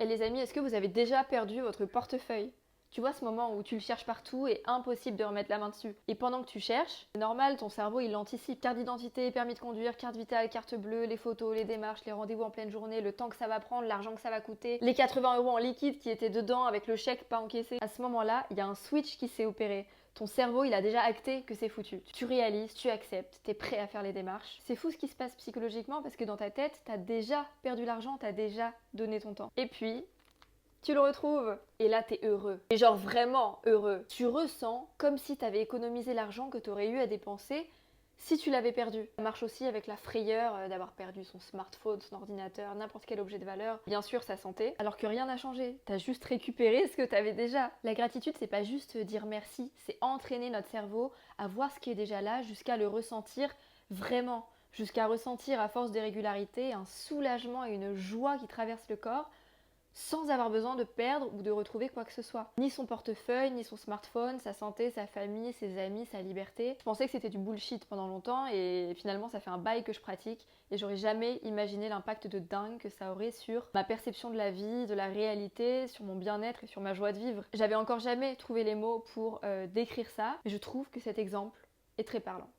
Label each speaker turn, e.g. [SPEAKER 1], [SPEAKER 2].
[SPEAKER 1] Et les amis, est-ce que vous avez déjà perdu votre portefeuille? Tu vois ce moment où tu le cherches partout et impossible de remettre la main dessus. Et pendant que tu cherches, c'est normal, ton cerveau il anticipe. Carte d'identité, permis de conduire, carte vitale, carte bleue, les photos, les démarches, les rendez-vous en pleine journée, le temps que ça va prendre, l'argent que ça va coûter, les 80 € en liquide qui étaient dedans avec le chèque pas encaissé. À ce moment-là, il y a un switch qui s'est opéré. Ton cerveau, il a déjà acté que c'est foutu. Tu réalises, tu acceptes, t'es prêt à faire les démarches. C'est fou ce qui se passe psychologiquement parce que dans ta tête, t'as déjà perdu l'argent, t'as déjà donné ton temps. Et puis, tu le retrouves et là t'es heureux. Et genre vraiment heureux. Tu ressens comme si t'avais économisé l'argent que t'aurais eu à dépenser si tu l'avais perdu. Ça marche aussi avec la frayeur d'avoir perdu son smartphone, son ordinateur, n'importe quel objet de valeur. Bien sûr sa santé, alors que rien n'a changé. T'as juste récupéré ce que t'avais déjà. La gratitude c'est pas juste dire merci, c'est entraîner notre cerveau à voir ce qui est déjà là jusqu'à le ressentir vraiment. Jusqu'à ressentir à force de régularité un soulagement et une joie qui traverse le corps sans avoir besoin de perdre ou de retrouver quoi que ce soit. Ni son portefeuille, ni son smartphone, sa santé, sa famille, ses amis, sa liberté. Je pensais que c'était du bullshit pendant longtemps et finalement ça fait un bail que je pratique et j'aurais jamais imaginé l'impact de dingue que ça aurait sur ma perception de la vie, de la réalité, sur mon bien-être et sur ma joie de vivre. J'avais encore jamais trouvé les mots pour décrire ça, mais je trouve que cet exemple est très parlant.